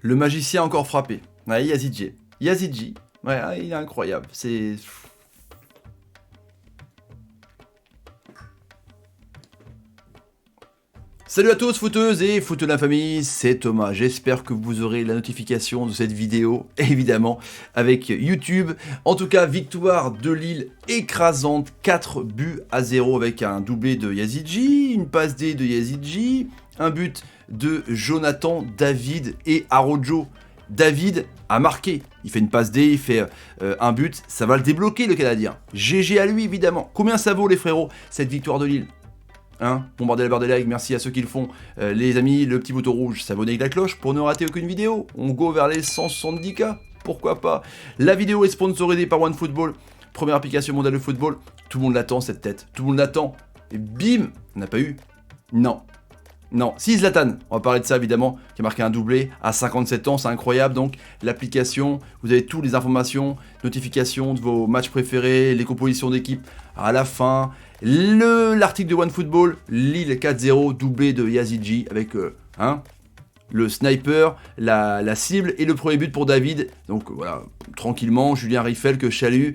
Le magicien a encore frappé. Ouais, Yazidji. Yazidji. Ouais, il est incroyable. C'est... Salut à tous footeuses et footeux de la famille, c'est Thomas. J'espère que vous aurez la notification de cette vidéo, évidemment, avec YouTube. En tout cas, victoire de Lille écrasante, 4-0 avec un doublé de Yazidji, une passe D de Yazidji, un but de Jonathan, David et Arojo. David a marqué, il fait une passe D, il fait un but, ça va le débloquer le Canadien. GG à lui évidemment. Combien ça vaut les frérots, cette victoire de Lille? Bombardez la barre des likes, merci à ceux qui le font. Les amis, le petit bouton rouge, s'abonner avec la cloche pour ne rater aucune vidéo. On go vers les 170K, pourquoi pas. La vidéo est sponsorisée par OneFootball, première application mondiale de football. Tout le monde l'attend cette tête, tout le monde l'attend. Et bim, on n'a pas eu. Non. Si Zlatan, on va parler de ça évidemment, qui a marqué un doublé à 57 ans, c'est incroyable. Donc l'application, vous avez toutes les informations, notifications de vos matchs préférés, les compositions d'équipe à la fin. L'article de OneFootball, Lille 4-0, doublé de Yazidji avec le sniper, la cible et le premier but pour David. Donc voilà, tranquillement, Julien Riffel que je salue.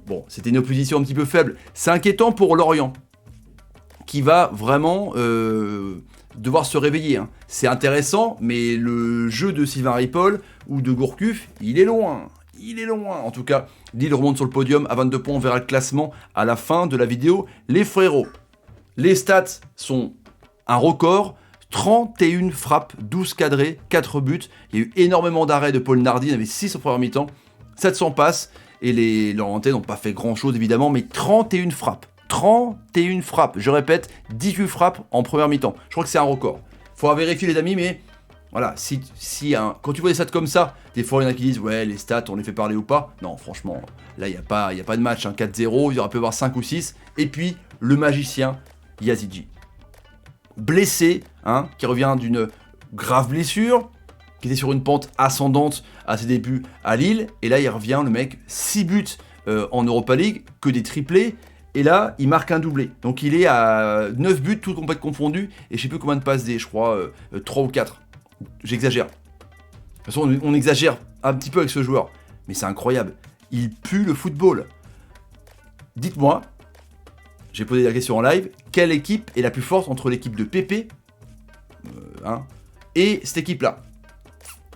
Bon, c'était une opposition un petit peu faible. C'est inquiétant pour Lorient, qui va vraiment devoir se réveiller. C'est intéressant, mais le jeu de Sylvain Ripoll ou de Gourcuff, il est loin. En tout cas, Lille remonte sur le podium à 22 points. On verra le classement à la fin de la vidéo. Les frérots, les stats sont un record. 31 frappes, 12 cadrés, 4 buts. Il y a eu énormément d'arrêts de Paul Nardi. Il y en avait 6 au premier mi-temps. 700 passes. Et les Lorientais n'ont pas fait grand-chose, évidemment, mais 31 frappes. 31 frappes. Je répète, 18 frappes en première mi-temps. Je crois que c'est un record. Faut vérifier, les amis, mais... Voilà, quand tu vois des stats comme ça, des fois il y en a qui disent ouais les stats on les fait parler ou pas. Non franchement, là il n'y a pas de match, 4-0, il y aura peut y avoir 5 ou 6. Et puis le magicien Yazidji. Blessé, qui revient d'une grave blessure, qui était sur une pente ascendante à ses débuts à Lille. Et là il revient le mec, 6 buts en Europa League, que des triplés. Et là, il marque un doublé. Donc il est à 9 buts, tout complètement confondu. Et je sais plus combien de passes D, je crois 3 ou 4. J'exagère. De toute façon, on exagère un petit peu avec ce joueur. Mais c'est incroyable. Il pue le football. Dites-moi, j'ai posé la question en live, quelle équipe est la plus forte entre l'équipe de Pépé et cette équipe-là?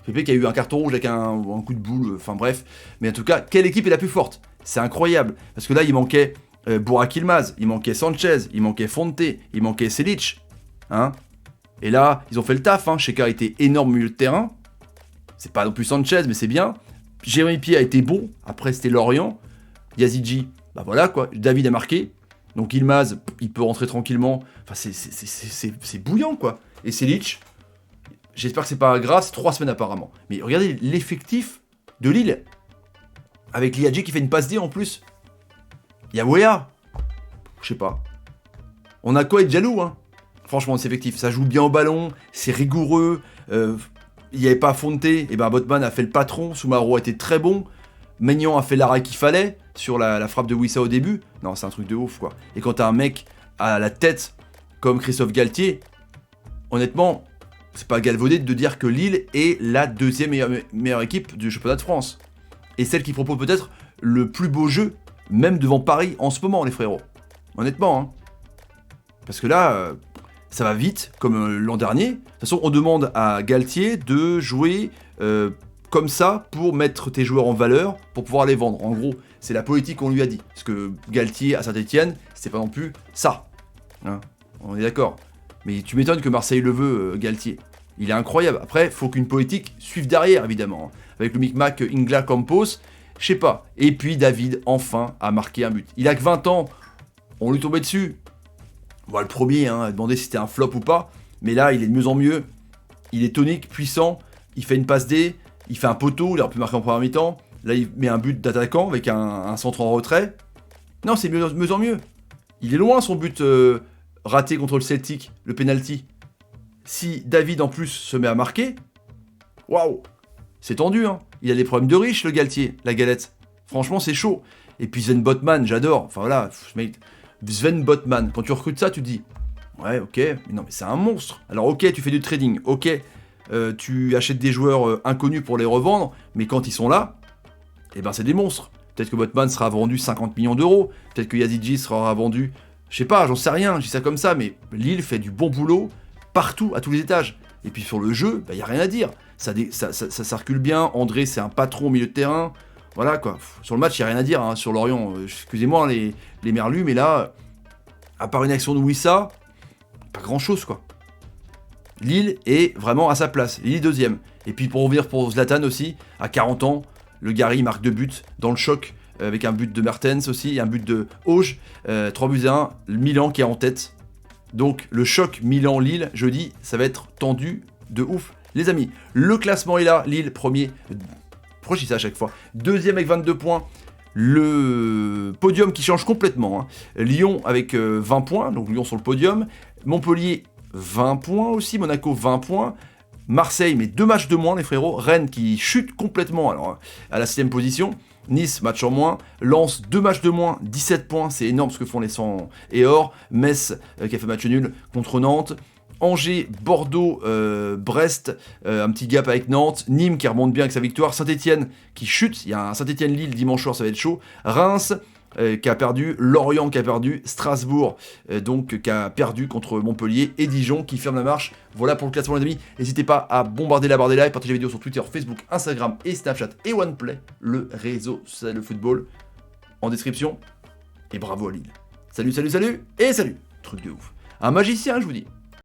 Pépé qui a eu un carton rouge avec un coup de boule, enfin bref. Mais en tout cas, quelle équipe est la plus forte? C'est incroyable. Parce que là, il manquait Burak Yilmaz, il manquait Sanchez, il manquait Fonte, il manquait Selic. Et là, ils ont fait le taf. Sheka a été énorme au milieu de terrain. C'est pas non plus Sanchez, mais c'est bien. Jérémy Pied a été bon. Après, c'était Lorient. Yazidji, bah voilà quoi. David a marqué. Donc Yilmaz, il peut rentrer tranquillement. Enfin, c'est bouillant quoi. Et Selic, j'espère que c'est pas grave, c'est 3 semaines apparemment. Mais regardez l'effectif de Lille. Avec Liadji qui fait une passe D en plus. Il y a Wea. Je sais pas. On a quoi être jaloux Franchement, c'est effectif. Ça joue bien au ballon, c'est rigoureux. Il n'y avait pas Fonte. Et ben Botman a fait le patron. Soumaro a été très bon. Maignan a fait l'arrêt qu'il fallait sur la frappe de Wissa au début. Non, c'est un truc de ouf quoi. Et quand t'as un mec à la tête comme Christophe Galtier, honnêtement, c'est pas galvaudé de dire que Lille est la deuxième meilleure équipe du championnat de France. Et celle qui propose peut-être le plus beau jeu, même devant Paris en ce moment, les frérots. Honnêtement, Parce que là, ça va vite, comme l'an dernier. De toute façon, on demande à Galtier de jouer comme ça pour mettre tes joueurs en valeur, pour pouvoir les vendre. En gros, c'est la politique qu'on lui a dit. Parce que Galtier à Saint-Etienne, c'est pas non plus ça. On est d'accord. Mais tu m'étonnes que Marseille le veut, Galtier. Il est incroyable. Après, il faut qu'une politique suive derrière, évidemment. Avec le micmac Ingla Campos, je sais pas. Et puis David, enfin, a marqué un but. Il a que 20 ans. On lui tombait dessus. Voilà, le premier, à demander si c'était un flop ou pas. Mais là, il est de mieux en mieux. Il est tonique, puissant. Il fait une passe D. Il fait un poteau. Il aurait pu marquer en première mi-temps. Là, il met un but d'attaquant avec un centre en retrait. Non, c'est de mieux en mieux. Il est loin, son but raté contre le Celtic, le penalty. Si David, en plus, se met à marquer, waouh, c'est tendu, Il a des problèmes de riche, le Galtier, la galette. Franchement, c'est chaud. Et puis Sven Botman, j'adore. Enfin voilà, Sven Botman, quand tu recrutes ça, tu te dis, ouais, ok, mais non, mais c'est un monstre. Alors ok, tu fais du trading, ok, tu achètes des joueurs inconnus pour les revendre, mais quand ils sont là, eh ben c'est des monstres. Peut-être que Botman sera vendu 50 millions d'euros, peut-être que Yazidji sera vendu, je sais pas, j'en sais rien, je dis ça comme ça, mais Lille fait du bon boulot partout, à tous les étages. Et puis sur le jeu, il n'y a rien à dire. Ça circule bien, André c'est un patron au milieu de terrain, voilà quoi. Sur le match, il n'y a rien à dire, hein. Sur Lorient, excusez-moi les merlus, mais là, à part une action de Wissa, pas grand-chose quoi. Lille est vraiment à sa place, Lille est deuxième. Et puis pour revenir pour Zlatan aussi, à 40 ans, le Gary marque 2 buts dans le choc, avec un but de Mertens aussi, et un but de Auge, 3 buts à 1, Milan qui est en tête. Donc le choc Milan-Lille, jeudi, ça va être tendu de ouf. Les amis, le classement est là, Lille premier, pourquoi je dis ça à chaque fois, deuxième avec 22 points, le podium qui change complètement, hein. Lyon avec 20 points, donc Lyon sur le podium, Montpellier 20 points aussi, Monaco 20 points, Marseille mais 2 matchs de moins les frérots, Rennes qui chute complètement alors, à la 6ème position, Nice, match en moins, Lens, 2 matchs de moins, 17 points, c'est énorme ce que font les 100 et or, Metz qui a fait match nul contre Nantes, Angers, Bordeaux, Brest, un petit gap avec Nantes, Nîmes qui remonte bien avec sa victoire, Saint-Etienne qui chute, il y a un Saint-Etienne-Lille dimanche soir, ça va être chaud, Reims qui a perdu, Lorient qui a perdu, Strasbourg donc qui a perdu contre Montpellier et Dijon qui ferme la marche. Voilà pour le classement les amis, n'hésitez pas à bombarder la barre des likes, partager la vidéo sur Twitter, Facebook, Instagram et Snapchat et OnePlay, le réseau social de football en description et bravo à Lille. Salut, salut, salut et salut, truc de ouf. Un magicien je vous dis.